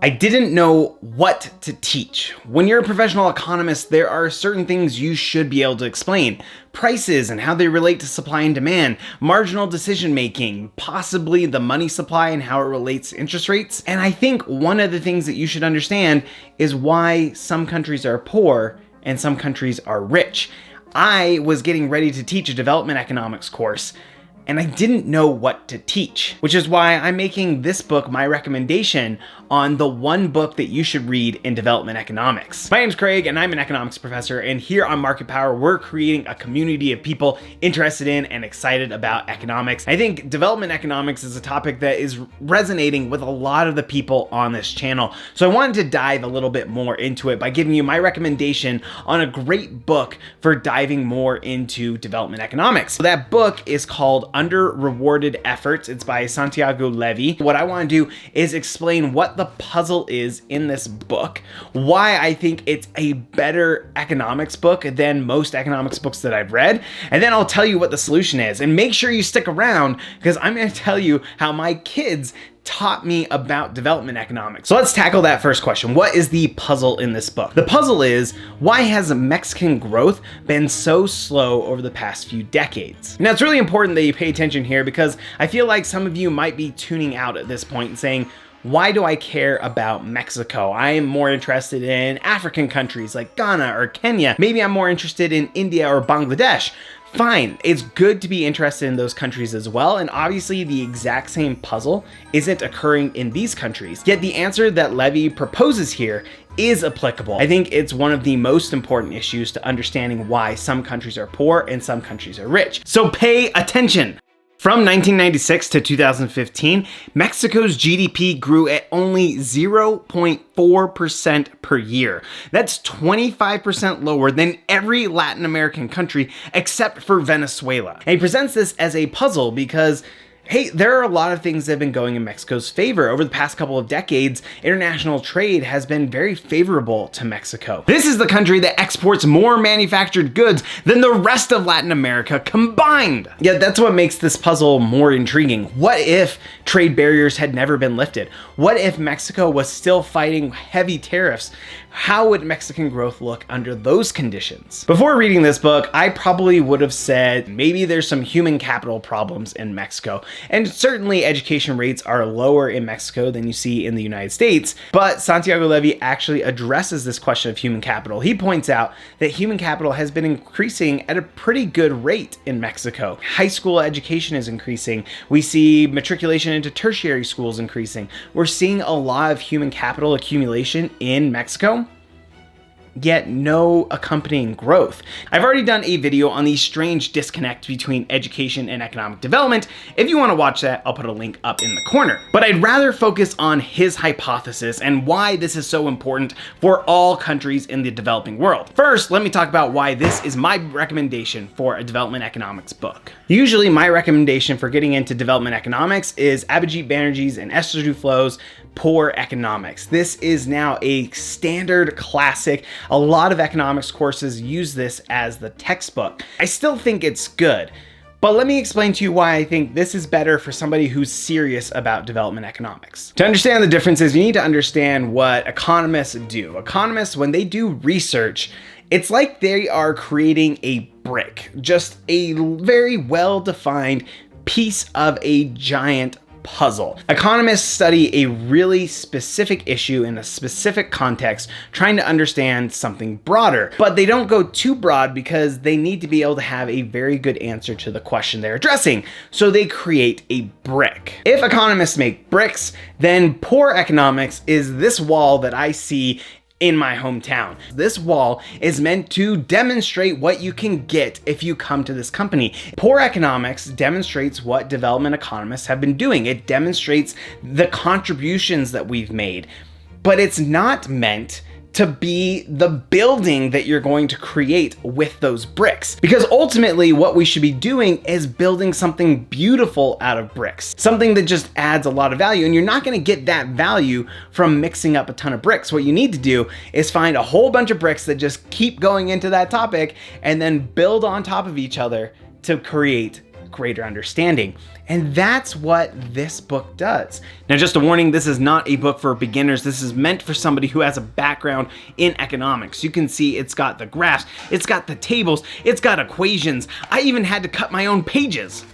I didn't know what to teach. When you're a professional economist, there are certain things you should be able to explain. Prices and how they relate to supply and demand, marginal decision making, possibly the money supply and how it relates to interest rates. And I think one of the things that you should understand is why some countries are poor and some countries are rich. I was getting ready to teach a development economics course, and I didn't know what to teach, which is why I'm making this book my recommendation on the one book that you should read in development economics. My name's Craig, and I'm an economics professor, and here on Market Power, we're creating a community of people interested in and excited about economics. I think development economics is a topic that is resonating with a lot of the people on this channel, so I wanted to dive a little bit more into it by giving you my recommendation on a great book for diving more into development economics. So that book is called Under Rewarded Efforts. It's by Santiago Levy. What I want to do is explain what the puzzle is in this book, why I think it's a better economics book than most economics books that I've read, and then I'll tell you what the solution is. And make sure you stick around because I'm going to tell you how my kids taught me about development economics. So let's tackle that first question. What is the puzzle in this book? The puzzle is, why has Mexican growth been so slow over the past few decades? Now, it's really important that you pay attention here because I feel like some of you might be tuning out at this point and saying, why do I care about Mexico? I am more interested in African countries like Ghana or Kenya. Maybe I'm more interested in India or Bangladesh. Fine, it's good to be interested in those countries as well, and obviously the exact same puzzle isn't occurring in these countries. Yet the answer that Levy proposes here is applicable. I think it's one of the most important issues to understanding why some countries are poor and some countries are rich. So pay attention. From 1996 to 2015, Mexico's GDP grew at only 0.4% per year. That's 25% lower than every Latin American country except for Venezuela. And he presents this as a puzzle because hey, there are a lot of things that have been going in Mexico's favor. Over the past couple of decades, international trade has been very favorable to Mexico. This is the country that exports more manufactured goods than the rest of Latin America combined. Yet that's what makes this puzzle more intriguing. What if trade barriers had never been lifted? What if Mexico was still fighting heavy tariffs? How would Mexican growth look under those conditions? Before reading this book, I probably would have said maybe there's some human capital problems in Mexico. And certainly education rates are lower in Mexico than you see in the United States. But Santiago Levy actually addresses this question of human capital. He points out that human capital has been increasing at a pretty good rate in Mexico. High school education is increasing. We see matriculation into tertiary schools increasing. We're seeing a lot of human capital accumulation in Mexico, yet no accompanying growth. I've already done a video on the strange disconnect between education and economic development. If you want to watch that, I'll put a link up in the corner. But I'd rather focus on his hypothesis and why this is so important for all countries in the developing world. First, let me talk about why this is my recommendation for a development economics book. Usually my recommendation for getting into development economics is Abhijit Banerjee's and Esther Duflo's Poor Economics. This is now a standard classic. A lot of economics courses use this as the textbook. I still think it's good, but let me explain to you why I think this is better for somebody who's serious about development economics. To understand the differences, you need to understand what economists do. Economists, when they do research, it's like they are creating a brick, just a very well-defined piece of a giant puzzle. Economists study a really specific issue in a specific context, trying to understand something broader, but they don't go too broad because they need to be able to have a very good answer to the question they're addressing. So they create a brick. If economists make bricks, then poor economics is this wall that I see in my hometown. This wall is meant to demonstrate what you can get if you come to this company. Poor economics demonstrates what development economists have been doing. It demonstrates the contributions that we've made, but it's not meant to be the building that you're going to create with those bricks. Because ultimately what we should be doing is building something beautiful out of bricks, something that just adds a lot of value. And you're not going to get that value from mixing up a ton of bricks. What you need to do is find a whole bunch of bricks that just keep going into that topic and then build on top of each other to create greater understanding. And that's what this book does. Now, just a warning, this is not a book for beginners. This is meant for somebody who has a background in economics. You can see it's got the graphs, it's got the tables, it's got equations. I even had to cut my own pages.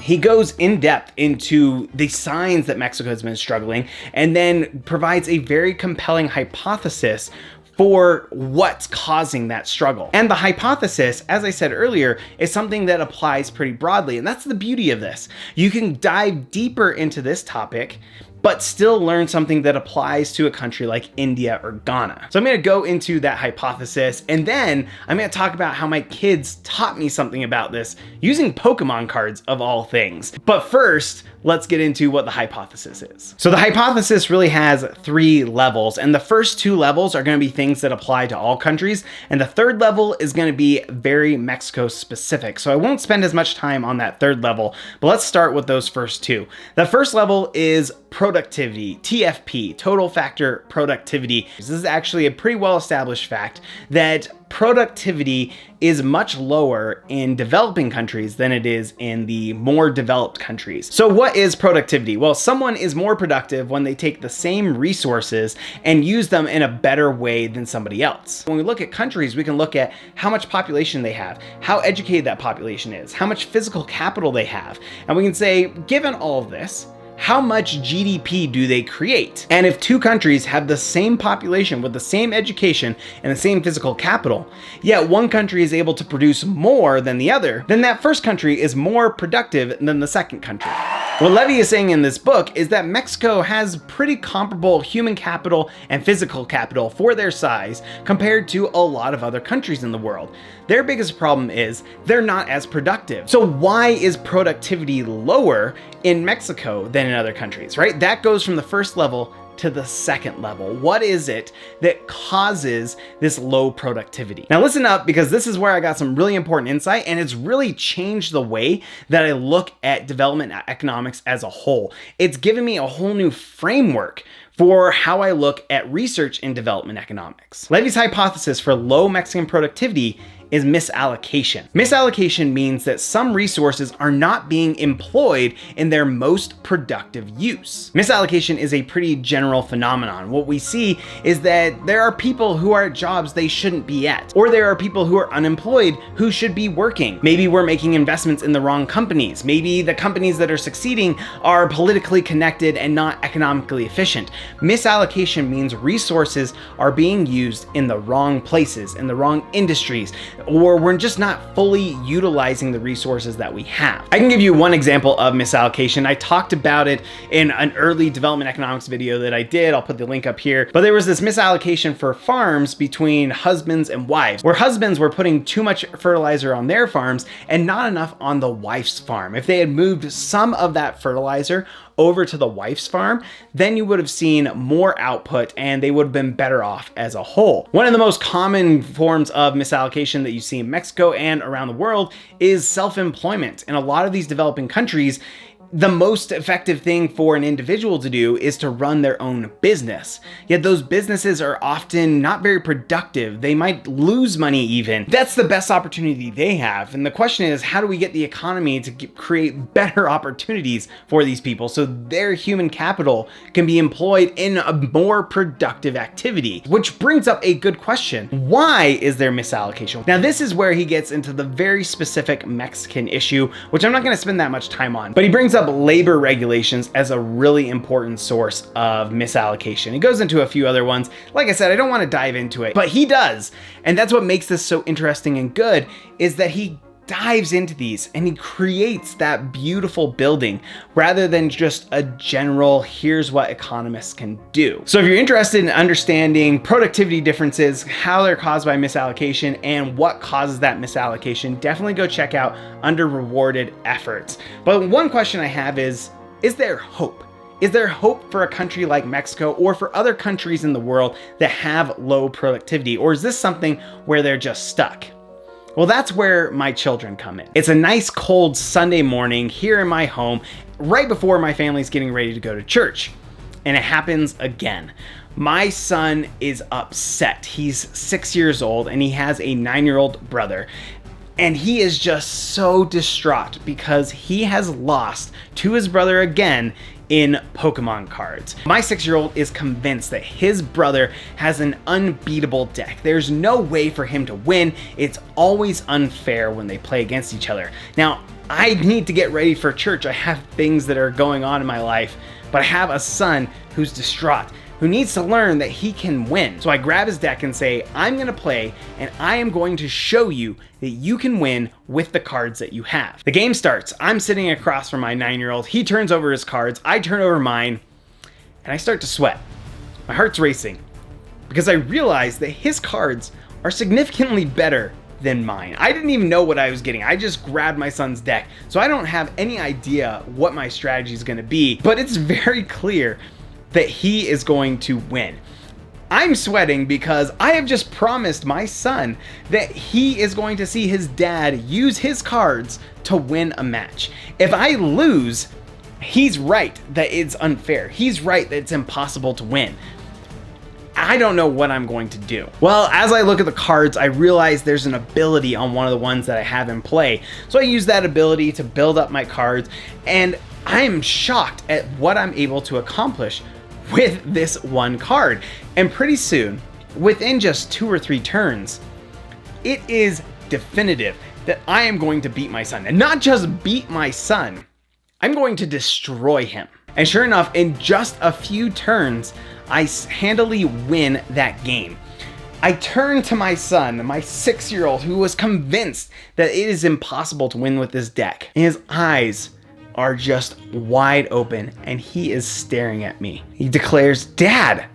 He goes in depth into the signs that Mexico has been struggling and then provides a very compelling hypothesis for what's causing that struggle. And the hypothesis, as I said earlier, is something that applies pretty broadly. And that's the beauty of this. You can dive deeper into this topic, but still learn something that applies to a country like India or Ghana. So I'm gonna go into that hypothesis, and then I'm gonna talk about how my kids taught me something about this using Pokemon cards of all things. But first, let's get into what the hypothesis is. So the hypothesis really has 3 levels, and the first 2 levels are gonna be things that apply to all countries, and the third level is gonna be very Mexico specific. So I won't spend as much time on that third level, but let's start with those first 2. The first level is productivity, TFP, total factor productivity. This is actually a pretty well-established fact that productivity is much lower in developing countries than it is in the more developed countries. So what is productivity? Well, someone is more productive when they take the same resources and use them in a better way than somebody else. When we look at countries, we can look at how much population they have, how educated that population is, how much physical capital they have. And we can say, given all of this, how much GDP do they create? And if 2 countries have the same population with the same education and the same physical capital, yet one country is able to produce more than the other, then that first country is more productive than the second country. What Levy is saying in this book is that Mexico has pretty comparable human capital and physical capital for their size compared to a lot of other countries in the world. Their biggest problem is they're not as productive. So why is productivity lower in Mexico than in other countries, right? That goes from the first level to the second level. What is it that causes this low productivity? Now listen up, because this is where I got some really important insight, and it's really changed the way that I look at development economics as a whole. It's given me a whole new framework for how I look at research in development economics. Levy's hypothesis for low Mexican productivity is misallocation. Misallocation means that some resources are not being employed in their most productive use. Misallocation is a pretty general phenomenon. What we see is that there are people who are at jobs they shouldn't be at, or there are people who are unemployed who should be working. Maybe we're making investments in the wrong companies. Maybe the companies that are succeeding are politically connected and not economically efficient. Misallocation means resources are being used in the wrong places, in the wrong industries, or we're just not fully utilizing the resources that we have. I can give you one example of misallocation. I talked about it in an early development economics video that I did. I'll put the link up here. But there was this misallocation for farms between husbands and wives, where husbands were putting too much fertilizer on their farms and not enough on the wife's farm. If they had moved some of that fertilizer over to the wife's farm, then you would have seen more output and they would have been better off as a whole. One of the most common forms of misallocation that you see in Mexico and around the world is self-employment. In a lot of these developing countries, the most effective thing for an individual to do is to run their own business. Yet those businesses are often not very productive. They might lose money even. That's the best opportunity they have. And the question is, how do we get the economy to create better opportunities for these people so their human capital can be employed in a more productive activity? Which brings up a good question. Why is there misallocation? Now, this is where he gets into the very specific Mexican issue, which I'm not going to spend that much time on, but he brings up labor regulations as a really important source of misallocation. He goes into a few other ones. Like I said, I don't want to dive into it, but he does. And that's what makes this so interesting and good, is that he dives into these and he creates that beautiful building rather than just a general, here's what economists can do. So if you're interested in understanding productivity differences, how they're caused by misallocation, and what causes that misallocation, definitely go check out Under Rewarded Efforts. But one question I have is there hope? Is there hope for a country like Mexico or for other countries in the world that have low productivity? Or is this something where they're just stuck? Well, that's where my children come in. It's a nice cold Sunday morning here in my home, right before my family's getting ready to go to church. And it happens again. My son is upset. He's 6 years old and he has a 9-year-old brother. And he is just so distraught because he has lost to his brother again in Pokemon cards. My 6-year-old is convinced that his brother has an unbeatable deck. There's no way for him to win. It's always unfair when they play against each other. Now, I need to get ready for church. I have things that are going on in my life, but I have a son who's distraught, who needs to learn that he can win. So I grab his deck and say, I'm gonna play, and I am going to show you that you can win with the cards that you have. The game starts. I'm sitting across from my 9-year-old. He turns over his cards. I turn over mine, and I start to sweat. My heart's racing because I realize that his cards are significantly better than mine. I didn't even know what I was getting. I just grabbed my son's deck. So I don't have any idea what my strategy is gonna be, but it's very clear that he is going to win. I'm sweating because I have just promised my son that he is going to see his dad use his cards to win a match. If I lose, he's right that it's unfair. He's right that it's impossible to win. I don't know what I'm going to do. Well, as I look at the cards, I realize there's an ability on one of the ones that I have in play. So I use that ability to build up my cards, and I'm shocked at what I'm able to accomplish with this one card. And pretty soon, within just 2 or 3 turns, it is definitive that I am going to beat my son. And not just beat my son, I'm going to destroy him. And sure enough, in just a few turns, I handily win that game. I turn to my son, my 6-year-old, who was convinced that it is impossible to win with this deck. And his eyes are just wide open, and he is staring at me. He declares, "Dad,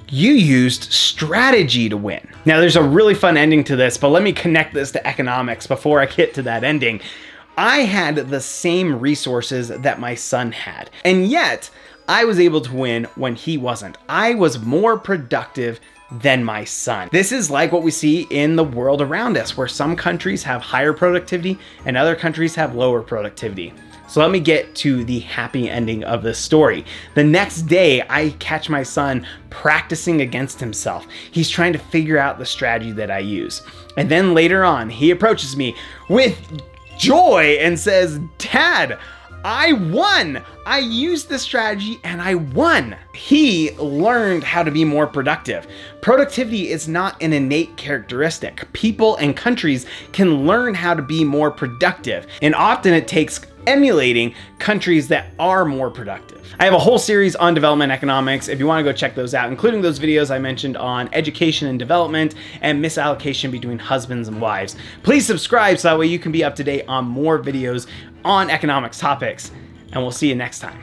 you used strategy to win." Now, there's a really fun ending to this, but let me connect this to economics before I get to that ending. I had the same resources that my son had, and yet I was able to win when he wasn't. I was more productive than my son. This is like what we see in the world around us, where some countries have higher productivity and other countries have lower productivity. So let me get to the happy ending of this story. The next day, I catch my son practicing against himself. He's trying to figure out the strategy that I use. And then later on, he approaches me with joy and says, "Dad, I won! I used this strategy and I won." He learned how to be more productive. Productivity is not an innate characteristic. People and countries can learn how to be more productive, and often it takes emulating countries that are more productive. I have a whole series on development economics if you want to go check those out, including those videos I mentioned on education and development and misallocation between husbands and wives. Please subscribe so that way you can be up to date on more videos on economics topics, and we'll see you next time.